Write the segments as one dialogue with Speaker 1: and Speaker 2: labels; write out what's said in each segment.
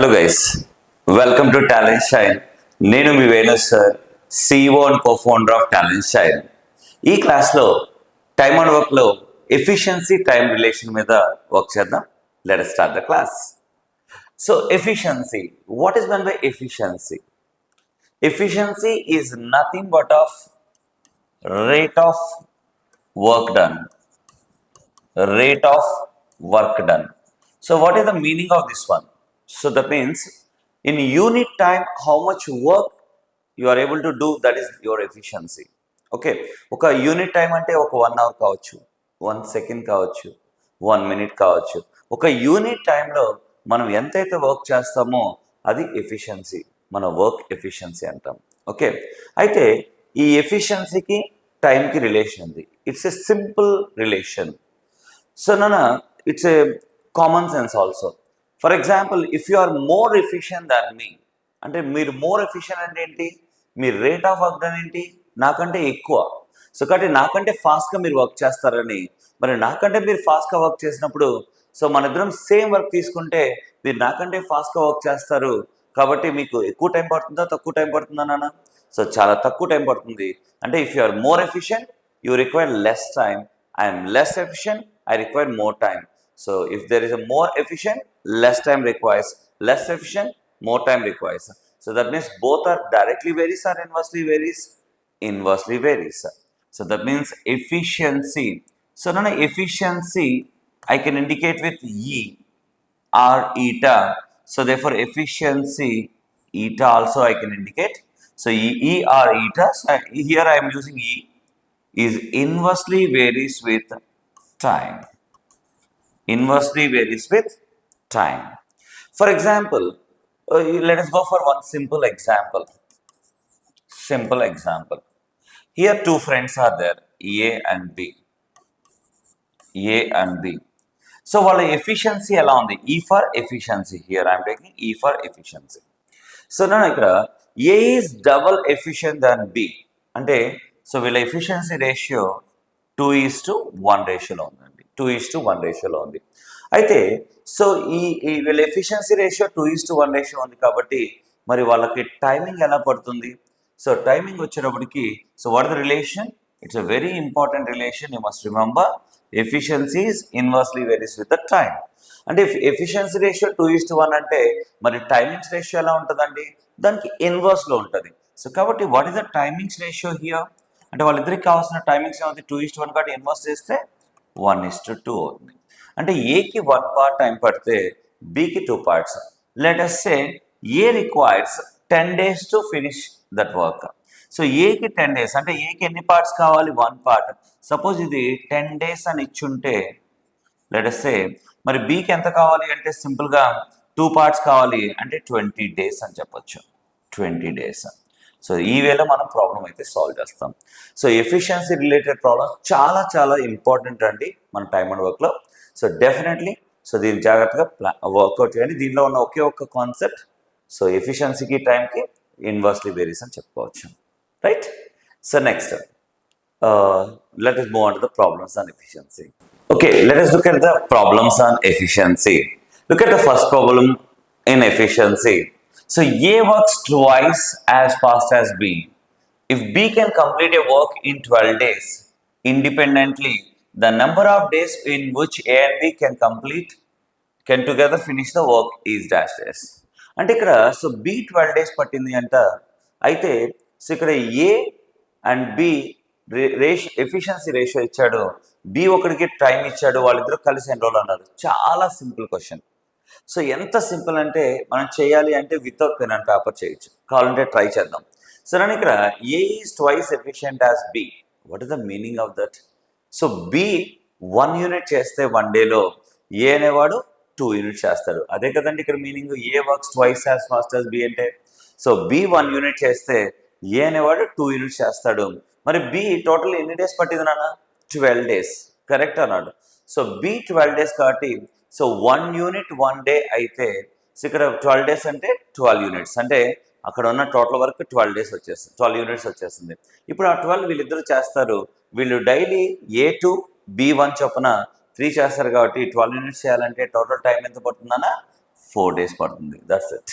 Speaker 1: Hello guys, welcome to Talent Shine. నేను మీ Venu sir, CEO and co-founder of Talent Shine. ఈ క్లాస్లో time and వర్క్లో ఎఫిషియన్సీ టైం రిలేషన్ మీద వర్క్ చేద్దాం. Let us start the class. So efficiency, what is meant by efficiency? Efficiency is nothing but of rate of work done. Rate of work done. So what is the meaning of this one? So that means in unit time, how much work you are able to do, that is your efficiency. Okay, ఒక unit time అంటే ఒక 1 hour కావచ్చు, 1 second కావచ్చు, 1 minute కావచ్చు. ఒక unit టైంలో మనం ఎంతైతే వర్క్ చేస్తామో అది ఎఫిషియన్సీ, మన వర్క్ ఎఫిషియన్సీ అంటాం. ఓకే, అయితే ఈ ఎఫిషియన్సీకి టైంకి రిలేషన్ ఉంది. It's a simple relation. So Nana, it's a common sense also. For example, if you are more efficient than me, అంటే మీరు మోర్ ఎఫిషియెంట్ అంటే ఏంటి, మీ రేట్ ఆఫ్ వర్క్ డన్ ఏంటి, నాకంటే ఎక్కువ. సో కాబట్టి నాకంటే ఫాస్ట్గా మీరు వర్క్ చేస్తారని, మరి నాకంటే మీరు ఫాస్ట్గా వర్క్ చేసినప్పుడు, సో మన ఇద్దరం సేమ్ వర్క్ తీసుకుంటే మీరు నాకంటే ఫాస్ట్గా వర్క్ చేస్తారు కాబట్టి మీకు ఎక్కువ టైం పడుతుందా తక్కువ టైం పడుతుందా నాన్న? సో చాలా తక్కువ టైం పడుతుంది. అంటే if you are more efficient you require less time, I'm less efficient, I require more time. So if there is a more efficient, less time requires, less efficient, more time requires. So that means both are directly varies or inversely varies? Inversely varies. So that means efficiency. So now efficiency I can indicate with E or eta. So therefore efficiency eta also I can indicate. So E or eta. So here I am using E is inversely varies with time. Inversely varies with time. For example, let us go for one simple example. Simple example. Here two friends are there, A and B. A and B. So వాళ్ళ efficiency ఎలా ఉంది? E for efficiency. Here I am taking E for efficiency. So now ఇక్కడ A is double efficient than B. అంటే so వీళ్ళ efficiency ratio 2:1 రేషియోలో ఉందండి. 2:1 రేషియోలో ఉంది. అయితే సో ఈ వీళ్ళ ఎఫిషియన్సీ రేషియో 2:1 రేషియో ఉంది కాబట్టి మరి వాళ్ళకి టైమింగ్ ఎలా పడుతుంది? సో టైమింగ్ వచ్చేటప్పటికి so what the relation? It's a very important relation. You must remember efficiency is inversely varies with the time. అంటే ఎఫిషియన్సీ రేషియో 2:1 అంటే మరి టైమింగ్స్ రేషియో ఎలా ఉంటుందండి? దానికి ఇన్వర్స్లో ఉంటుంది. సో కాబట్టి what is the timings ratio here? అంటే వాళ్ళిద్దరికి కావాల్సిన టైమింగ్స్ ఏమవుతుంది? 2:1 కాబట్టి ఇన్వర్స్ చేస్తే 1:2 అవుతుంది. అంటే ఏకి 1 part టైం పడితే బికి 2 parts. Let us say A requires 10 days to finish that work. So ఏకి 10 days అంటే ఏకి ఎన్ని పార్ట్స్ కావాలి? 1 part. సపోజ్ ఇది 10 days అని ఇచ్చుంటే లెట్ us say మరి బికి ఎంత కావాలి అంటే సింపుల్గా 2 parts కావాలి అంటే 20 days అని చెప్పొచ్చు. 20 days. సో ఈ వేళ మనం ప్రాబ్లం అయితే సాల్వ్ చేస్తాం. సో ఎఫిషియన్సీ రిలేటెడ్ ప్రాబ్లమ్ చాలా చాలా ఇంపార్టెంట్ అండి మన టైమ్ అండ్ వర్క్లో. సో డెఫినెట్లీ సో దీన్ని జాగ్రత్తగా వర్కౌట్ చేయండి. దీనిలో ఉన్న ఒకే ఒక్క కాన్సెప్ట్, సో ఎఫిషియన్సీకి టైంకి ఇన్వర్స్లీ వేరీస్ అని చెప్పుకోవచ్చు. Right. So next let us move on to the problems on efficiency. Okay, let us look at the problems on efficiency. Look at the first problem in efficiency. So A works twice as fast as B. If B can complete a work in 12 days independently, the number of days in which A and B can together finish the work is dash dash. అంటే ఇక్కడ so B 12 days పట్టింది అంట. అయితే so ఇక్కడ A and B efficiency ratio ఇచ్చాడు, B ఒకడికి time ఇచ్చాడు, వాళ్ళిద్దరూ కలిసి ఎన్ని రోజులు అన్నారు. చాలా సింపుల్ క్వశ్చన్. సో ఎంత సింపుల్ అంటే మనం చేయాలి అంటే వితౌట్ పెన్ అండ్ పేపర్ చేయొచ్చు, కావాలంటే ట్రై చేద్దాం. సో నేను ఇక్కడ A is twice efficient as B. What is the meaning of that? So B 1 unit చేస్తే 1 dayలో ఏ అనేవాడు 2 units చేస్తాడు. అదే కదండి ఇక్కడ meaning. A works twice as fast as B అంటే సో బి 1 unit చేస్తే ఏ అనేవాడు 2 units చేస్తాడు. మరి బి టోటల్ ఎన్ని డేస్ పట్టింది నాన్న? 12 days. కరెక్ట్ అన్నాడు. సో బి 12 days కాబట్టి సో 1 unit 1 day అయితే సో ఇక్కడ 12 days అంటే 12 units. అంటే అక్కడ ఉన్న టోటల్ వర్క్ 12 days వచ్చేస్తుంది, 12 units వచ్చేస్తుంది. ఇప్పుడు ఆ 12 వీళ్ళిద్దరు చేస్తారు. వీళ్ళు డైలీ A2 B1 చొప్పున 3 చేస్తారు కాబట్టి 12 units చేయాలంటే టోటల్ టైం ఎంత పడుతుందన్నా 4 days పడుతుంది. That's it.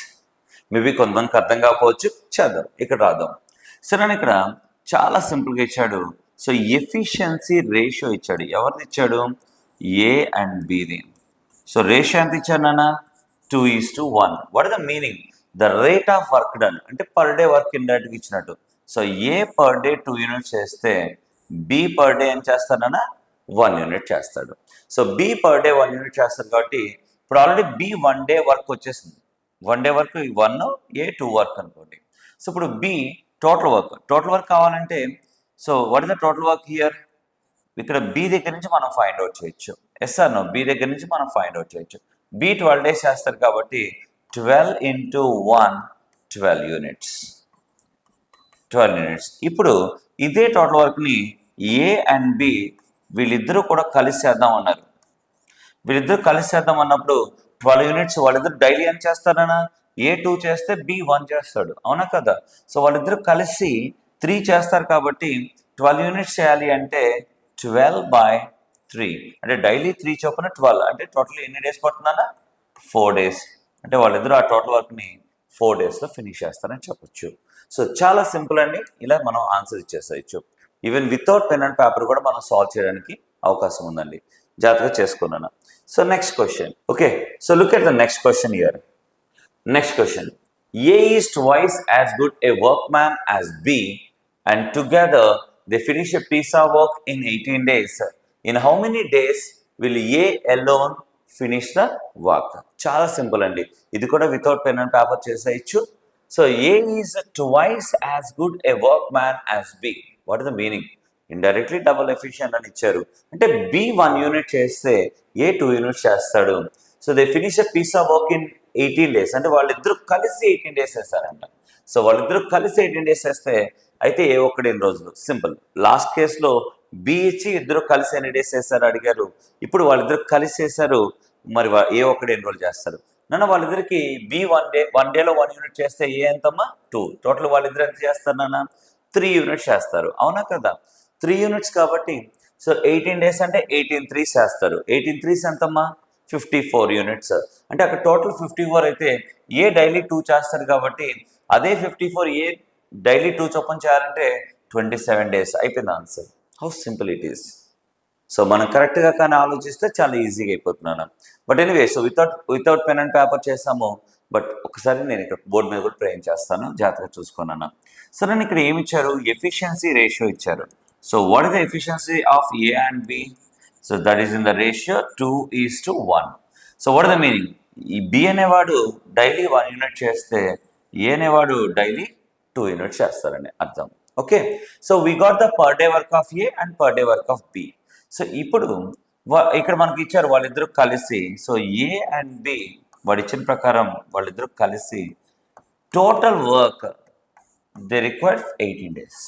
Speaker 1: మేబీ కొంతమందికి అర్థం కాకపోవచ్చు, చేద్దాం ఇక్కడ రాద్దాం. సరే ఇక్కడ చాలా సింపుల్గా ఇచ్చాడు. సో ఎఫిషియన్సీ రేషియో ఇచ్చాడు. ఎవరిది ఇచ్చాడు? ఏ అండ్ బిది. సో రేషియో ఎంత ఇచ్చాడు నాన్న? 2:1. What is the meaning? The rate of work done అంటే పర్ డే వర్క్ ఇండైరెక్ట్గా ఇచ్చినట్టు. So A per day 2 units చేస్తే బి పర్ డే ఏం చేస్తాడన్నా 1 యూనిట్ చేస్తాడు. So B per day 1 unit చేస్తాడు కాబట్టి ఇప్పుడు ఆల్రెడీ బి 1 డే వర్క్ వచ్చేసింది. 1 డే వర్క్ 1, ఏ 2 వర్క్ అనుకోండి. సో ఇప్పుడు బి టోటల్ వర్క్ కావాలంటే so what is the total work here? ఇక్కడ బి దగ్గర నుంచి మనం ఫైండ్ అవుట్ చేయొచ్చు. Yes or no? బి దగ్గర నుంచి మనం ఫైండ్ అవుట్ చేయొచ్చు. బి 12 డేస్ చేస్తారు కాబట్టి 12 into 1 12 యూనిట్స్. 12 యూనిట్స్. ఇప్పుడు ఇదే టోటల్ వర్క్ని ఏ అండ్ బి వీళ్ళిద్దరూ కూడా కలిసి చేద్దాం అన్నారు. వీళ్ళిద్దరూ కలిసి చేద్దాం అన్నప్పుడు 12 యూనిట్స్ వాళ్ళిద్దరు డైలీ ఏం చేస్తారన్నా? ఏ 2 చేస్తే బి 1 చేస్తాడు. అవునా కదా? సో వాళ్ళిద్దరు కలిసి 3 చేస్తారు కాబట్టి 12 యూనిట్స్ చేయాలి అంటే 12/3 అంటే డైలీ 3 చొప్పున 12 అంటే టోటల్ ఎన్ని డేస్ పడుతుందన్నా? 4 డేస్. అంటే వాళ్ళిద్దరూ ఆ టోటల్ వర్క్ని 4 డేస్లో ఫినిష్ చేస్తారని చెప్పొచ్చు. సో చాలా సింపుల్ అండి. ఇలా మనం ఆన్సర్ ఇచ్చేసేయచ్చు. Even without pen and paper కూడా మనం సాల్వ్ చేయడానికి అవకాశం ఉందండి. జాగ్రత్తగా చేసుకున్నాను. So next question. Okay, so look at the next question here. Next question. A is twice as good a workman as B and together they finish a piece of work in 18 days. In how many days will A alone finish the work? చాలా simple అండి. ఇది కూడా without pen and paper చేసేయచ్చు. So A is twice as good a workman as B. What is the meaning? Indirectly double efficient అని ఇచ్చారు. అంటే B 1 unit చేస్తే A 2 units చేస్తాడు. So they finish a piece of work in 18 days. అంటే వాళ్ళిద్దరూ కలిసి 18 days చేస్తారంట. So వాళ్ళిద్దరూ కలిసి 18 డేస్ చేస్తే అయితే ఏ ఒక్కడు ఎన్ని రోజులు? సింపుల్. లాస్ట్ కేసులో బి ఇచ్చి ఇద్దరు కలిసి ఎన్ని డేస్ చేస్తారు అడిగారు. ఇప్పుడు వాళ్ళిద్దరు కలిసి చేశారు. మరి ఏ ఒక్కడు ఎన్ని రోజులు చేస్తారు? నన్ను వాళ్ళిద్దరికి బి 1 డేలో 1 యూనిట్ చేస్తే ఏ ఎంతమ్మా? 2. టోటల్ వాళ్ళిద్దరు ఎంత చేస్తారు నాన్న? 3 యూనిట్స్ చేస్తారు. అవునా కదా? 3 యూనిట్స్ కాబట్టి సో 18 డేస్ అంటే 18 3 చేస్తారు. 18 3 ఎంతమ్మా? 54 యూనిట్స్. అంటే అక్కడ టోటల్ 54 అయితే ఏ డైలీ 2 చేస్తారు కాబట్టి అదే 54 ఏ డైలీ 2 చొప్పున చేయాలంటే 27 డేస్. అయిపోయింది answer. How simple it is. So మనం కరెక్ట్గా కానీ ఆలోచిస్తే చాలా ఈజీగా అయిపోతున్నాను. But anyway, so without pen and paper చేసాము. బట్ ఒకసారి నేను ఇక్కడ బోర్డు మీద కూడా ప్రేమ్ చేస్తాను, జాగ్రత్తగా చూసుకున్నాను. సో నేను ఇక్కడ ఏమి ఇచ్చారు? ఎఫిషియన్సీ రేషియో ఇచ్చారు. So what is the efficiency of A and B? So that is in the ratio 2:1. So what is the meaning? ఈ బి అనేవాడు డైలీ 1 యూనిట్ చేస్తే ఏ అనేవాడు డైలీ 2 యూనిట్స్ చేస్తారని అర్థం. Okay, so we got the per day work of A and per day work of B. So ఇప్పుడు ఇక్కడ మనకి ఇచ్చారు వాళ్ళిద్దరూ కలిసి. సో ఏ అండ్ బి వాడు ఇచ్చిన ప్రకారం వాళ్ళిద్దరూ కలిసి total work they require 18 days.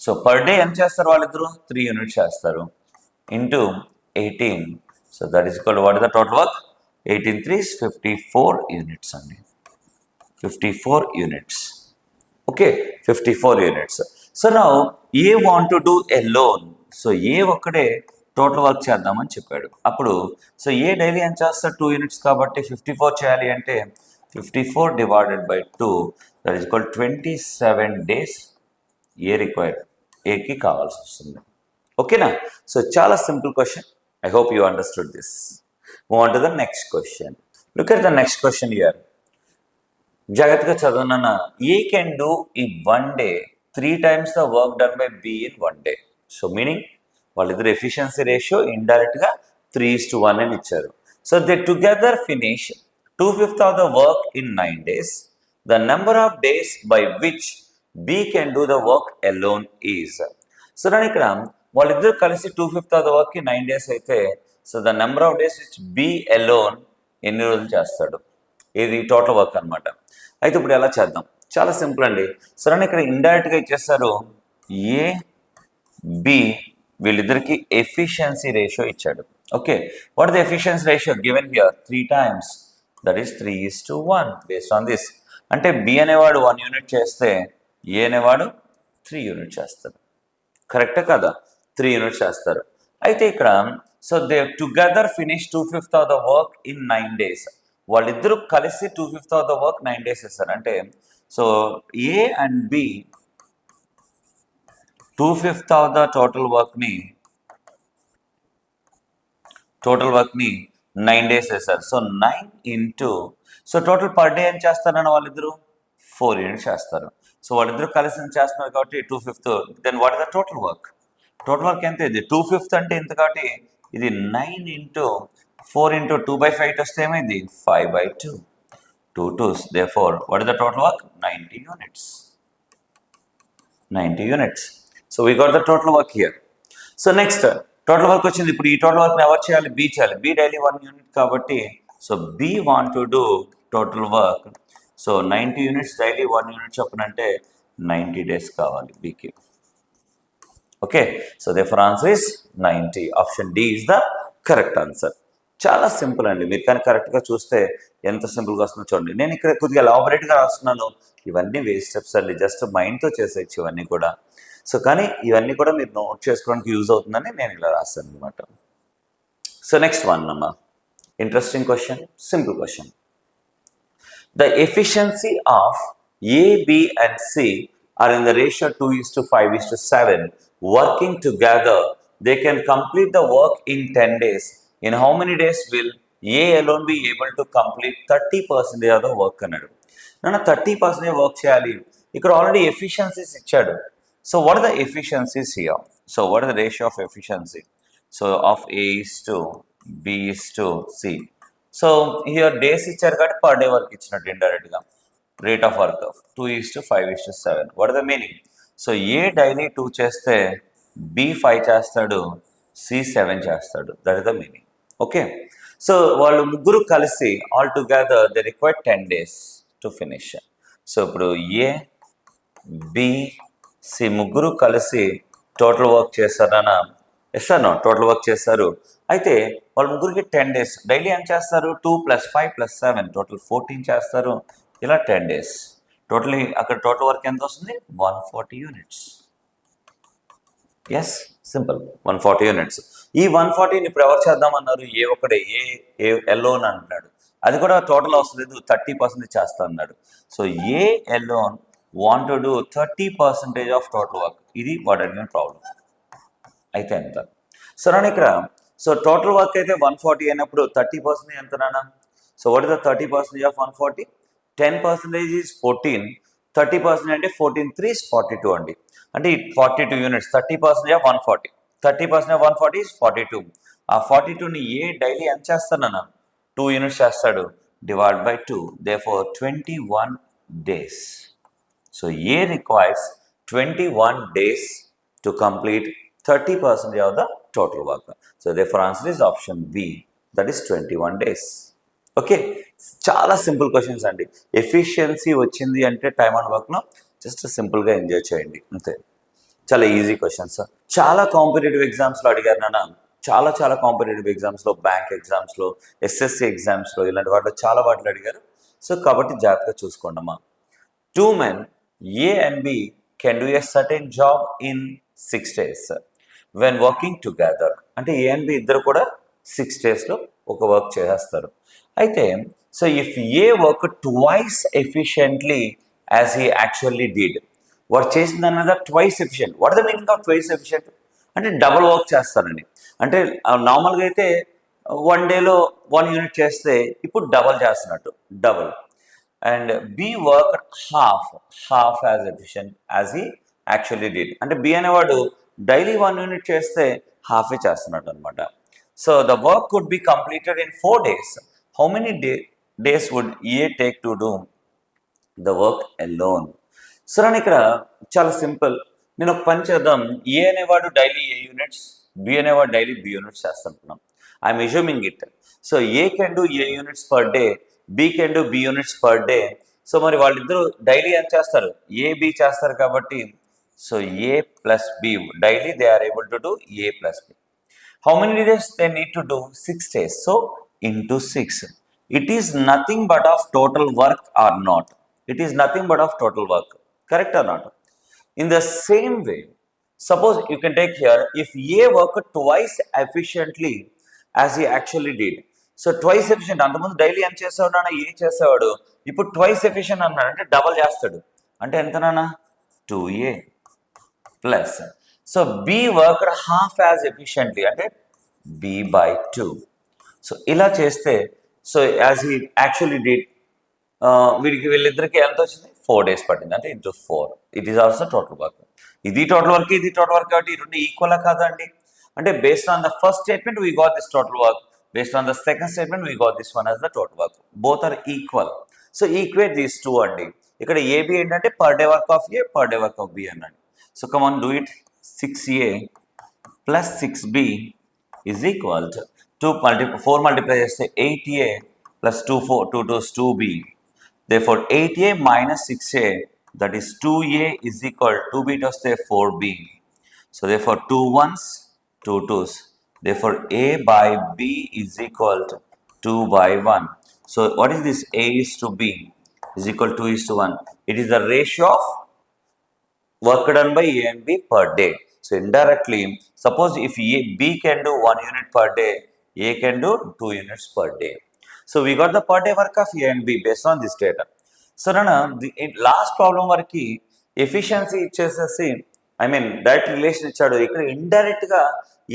Speaker 1: So per day ఎంత చేస్తారు వాళ్ళిద్దరూ? 3 యూనిట్స్ చేస్తారు into 18. So that is equal to what is the total work? 18 3 54 units అండి. 54 units. Okay, 54 units. So now A want to do alone. సో A ఒక్కడే total work చేద్దామని చెప్పాడు. అప్పుడు సో ఏ డైలీ ఎంత చేస్తారు? 2 యూనిట్స్ కాబట్టి 54 చేయాలి అంటే 54 divided by 2 that is equal 27 days A required. ఏకి కావాల్సి వస్తుంది. ఓకేనా? సో చాలా simple question. I hope you understood this. Move on to the next question. Look at the next question here. జాగ్రత్తగా చదవనన్నా. A can do in 1 day 3 times the work done by B in 1 day. So meaning వాళ్ళిద్దరు efficiency ratio ఇండైరెక్ట్గా 3:1 అని ఇచ్చారు. So they together finish 2/5 of the work in 9 days. The number of days by which B can do the work alone is. So నేను ఇక్కడ వాళ్ళిద్దరు కలిసి 2/5 of the వర్క్కి 9 days అయితే so the number of days which B alone ఎన్ని రోజులు చేస్తాడు? ఇది టోటల్ వర్క్ అనమాట. అయితే ఇప్పుడు ఎలా చేద్దాం? చాలా సింపుల్ అండి. సో నేను ఇక్కడ ఇండైరెక్ట్గా ఇచ్చేస్తారు. ఏ బి వీళ్ళిద్దరికి ఎఫిషియన్సీ రేషియో ఇచ్చాడు. Okay, what the efficiency ratio given here? 3 times that is 3:1 based on this. అంటే బి అనేవాడు 1 యూనిట్ చేస్తే ఏ అనేవాడు 3 యూనిట్ చేస్తారు. కరెక్టే కదా? 3 యూనిట్స్ చేస్తారు. అయితే ఇక్కడ so they together finish 2/5 of the work in 9 days. వాళ్ళిద్దరూ కలిసి 2/5 ఆఫ్ ద వర్క్ 9 days చేస్తారు. అంటే so A and B 2/5 of the total వర్క్ని 9 days చేస్తారు. So 9 into so total per day ఏం చేస్తారన్న వాళ్ళిద్దరు 4 యూనిట్స్ చేస్తారు. సో వాళ్ళిద్దరు కలిసి చేస్తున్నారు కాబట్టి 2/5. Then what is the total work? Total work ఎంత ఇది? 2/5 అంటే ఎంత కాబట్టి ఇది 9 ఇంటూ 4 ఇంటూ 2/5 వస్తే ఏమైంది? 5/2. 2 2s. Therefore, what is the total work? 90 units. 90 units. So we got the total work here. So next, total work వచ్చింది. ఇప్పుడు ఈ టోటల్ వర్క్ ఎవరు చేయాలి? బి చేయాలి. బి డైలీ 1 యూనిట్ కాబట్టి so B want to do total work. So 90 units daily 1 unit చొప్పున అంటే 90 days కావాలి బికి. Okay, so therefore answer is 90. Option D is the correct answer. చాలా సింపుల్ అండి. మీరు కానీ కరెక్ట్గా చూస్తే ఎంత సింపుల్గా వస్తుందో చూడండి. నేను ఇక్కడ కొద్దిగా ఎలాబొరేట్గా రాస్తున్నాను. ఇవన్నీ వేస్ట్ స్టెప్స్ అండి, జస్ట్ మైండ్తో చేసేయచ్చు ఇవన్నీ కూడా. సో కానీ ఇవన్నీ కూడా మీరు నోట్ చేసుకోవడానికి యూజ్ అవుతుందని నేను ఇలా రాస్తాను అనమాట. సో నెక్స్ట్ వన్ అమ్మ, interesting question, simple question. The efficiency of A, B and C are in the ratio 2:5:7. Working together, they can complete the work in 10 days. In how many days will A alone be able to complete 30% of the work అన్నాడు. నన్ను 30% work చేయాలి. ఇక్కడ already efficiencies ఇచ్చాడు. So what are the efficiencies here? So what are the ratio of efficiency? So of A is to B is to C. So here days ఇచ్చారు కాబట్టి per day work ఇచ్చినట్టు ఇండైరెక్ట్గా. Rate of work 2:5:7. What are the meaning? So A daily 2 చేస్తే B 5 చేస్తాడు, C 7 చేస్తాడు. That is the meaning. Okay, so వాళ్ళు ముగ్గురు కలిసి all together they require 10 days to finish. So ఇప్పుడు ఏ బి సి ముగ్గురు కలిసి టోటల్ వర్క్ చేస్తారనా? Yes or no? Total work చేస్తారు. అయితే వాళ్ళ ముగ్గురికి 10 days డైలీ ఏం చేస్తారు? 2 + 5 + 7 టోటల్ 14 చేస్తారు. ఇలా 10 days టోటలీ. అక్కడ టోటల్ వర్క్ ఎంత వస్తుంది? 140 యూనిట్స్. Yes, simple, 140 units. ఈ 140ని ఇప్పుడు ఎవరు చేద్దామన్నారు? ఏ ఒక్కడే, ఏ ఎల్లోన్ అంటున్నాడు. అది కూడా టోటల్ అవసరం లేదు, 30% చేస్తా అన్నాడు. So A alone want to do 30% of total work. ఇది వాట్ అడిగిన ప్రాబ్లం. అయితే ఎంత? సో నాన్న ఇక్కడ సో టోటల్ వర్క్ అయితే 140 అయినప్పుడు 30% ఎంత నాన్న? So what is the 30% of 140? 10% is 14. 30% అంటే 14 3 42 అండి. అంటే 42 యూనిట్స్. 30% ఆఫ్ 140. 30% of 140 is 42. ఆ 42ని ఏ డైలీ ఎంత చేస్తానన్నా? 2 యూనిట్స్ చేస్తాడు. Divide by 2. Therefore 21 days. So A requires 21 days to complete 30% of the total work. So therefore answer is option B, that is 21 days. Okay, చాలా simple questions అండి. ఎఫిషియన్సీ వచ్చింది అంటే time and వర్క్లో just సింపుల్గా ఎంజాయ్ చేయండి అంతే. చాలా ఈజీ క్వశ్చన్స్. చాలా కాంపిటేటివ్ ఎగ్జామ్స్లో అడిగారు నాన్న. చాలా కాంపిటేటివ్ ఎగ్జామ్స్లో, బ్యాంక్ ఎగ్జామ్స్లో, ఎస్ఎస్సి ఎగ్జామ్స్లో, ఇలాంటి వాటిలో చాలా వాటిలో అడిగారు. సో కాబట్టి జాగ్రత్తగా చూసుకోండి అమ్మా. 2 men A and B can do a certain job in 6 days when working together. అంటే A and B ఇద్దరు కూడా 6 daysలో ఒక వర్క్ చేసేస్తారు. అయితే so if A work twice efficiently as he actually did, వాడు చేసింది అన్నది twice efficient. What the meaning of twice efficient? అంటే డబుల్ వర్క్ చేస్తారండి. అంటే నార్మల్గా అయితే 1 dayలో 1 యూనిట్ చేస్తే ఇప్పుడు డబల్ చేస్తున్నట్టు, double. And B work half as efficient as he actually did. అంటే బి అనేవాడు డైలీ 1 యూనిట్ చేస్తే హాఫే చేస్తున్నట్టు అనమాట. So the work could be completed in 4 days. How many days would A take to do the work alone? So నేను ఇక్కడ చాలా సింపుల్. నేను ఒక పని చేద్దాం. ఏ అనేవాడు డైలీ ఏ యూనిట్స్, బి అనేవాడు డైలీ బి యూనిట్స్ చేస్తున్నాం. I'm assuming it. So A can do A units per day, B can do B units per day. So మరి వాళ్ళిద్దరూ డైలీ ఏం చేస్తారు? ఏ బి చేస్తారు కాబట్టి so A plus B daily they are able to do A plus B. How many days they need to do? 6 days. So into 6. It is nothing but of total work or not? It is nothing but of total work. Correct or not? In the same way, suppose you can take here, if A worked twice efficiently as he actually did. So twice efficient, అంతకుముందు daily ఎంత చేసేవాడు నాన్న, ఏ చేసేవాడు, ఇప్పుడు twice efficient అన్నాడు అంటే double చేస్తాడు, అంటే ఎంత నాన్న 2a plus, so B worked half as efficiently అంటే b/2. సో ఇలా చేస్తే, so as he actually did, వీళ్ళిద్దరికి ఎంత వచ్చింది 4 days పట్టింది, అంటే into 4, it is also total work. ఇది టోటల్ వర్క్, ఇది టోటల్ వర్క్, కాబట్టి ఈ రెండు ఈక్వల్ కాదండి. అంటే based on the first statement we got this total work, based on the second statement we got this one as the total work, both are equal. So equate these two అండి. ఇక్కడ A B ఏంటంటే per day work of A, per day work of B అన్నాడు. So come on do it. 6a plus 6b is equal to 4 multiply చేస్తే 8a plus 2 2s 2b. Therefore 8a minus 6a, that is 2a is equal to 2b to say 4b. So therefore 2 1s 2 2s. Therefore a by b is equal to 2 by 1. So what is this? A is to b is equal to 2 is to 1. It is the ratio of work done by A and B per day. So indirectly, suppose if B can do 1 unit per day, A can do 2 units per day. So we got the per day work of A and B based on this data. So Nana, the last problem వరకు efficiency ఇచ్చేసేసి, I mean direct relation ఇచ్చాడు, ఇక్కడ indirect గా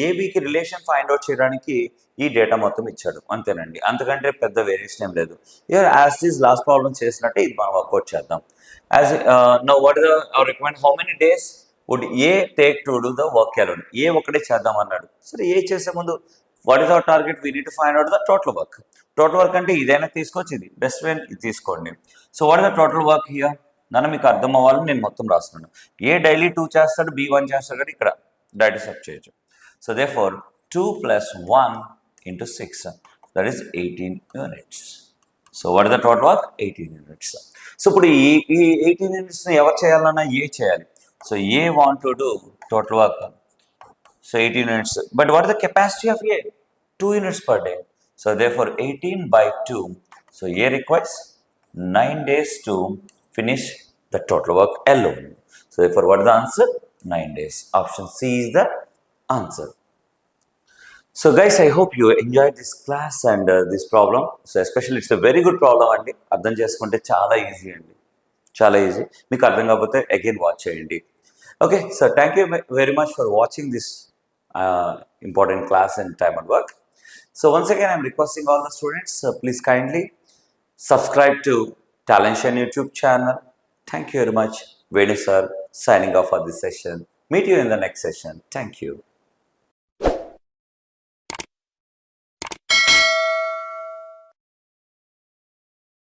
Speaker 1: ఏబికి relation find out చేయడానికి ఈ data మొత్తం ఇచ్చాడు, అంతేనండి, అంతకంటే పెద్ద వేరియేషన్ ఏం లేదు. Year as this last problem చేసినట్టే ఇది మనం వర్కౌట్ చేద్దాం. As now, what is our requirement? How many days would A take to do the work alone? A ఒకటే చేద్దాం అన్నాడు. సరే ఏ చేసే ముందు what is our target? We need to find out the total work. Total work అంటే ఇదైనా తీసుకోవచ్చు, ఇది బెస్ట్ వే ఇది తీసుకోండి. So what is the total work here? నన్ను మీకు అర్థం అవ్వాలని నేను మొత్తం రాస్తున్నాను. ఏ డైలీ 2 చేస్తాడు, బి 1 చేస్తాడు, కాబట్టి ఇక్కడ డైరెక్ట్ సెట్ చేయొచ్చు. So therefore 2 plus 1 into 6, that is 18 units. So what is the total work? 18 units. So ఇప్పుడు ఈ 18 యూనిట్స్ని ఎవరు చేయాలన్నా ఏ చేయాలి. So A want to do total work, so 18 units, but what is the capacity of A? 2 units per day. So therefore 18/2, so A requires 9 days to finish the total work alone. So therefore what is the answer? 9 days. Option C is the answer. So guys, I hope you enjoyed this class and this problem. So especially it's a very good problem అండి, అర్థం చేసుకుంటే చాలా easy అండి, చాలా easy. మీకు అర్థం కాకపోతే again watch చేయండి. Okay, so thank you very much for watching this important class and time and work. So once again I'm requesting all the students, please kindly subscribe to Talent Shine YouTube channel. Thank you very much. Venu sir signing off for this session. Meet you in the next session. Thank you.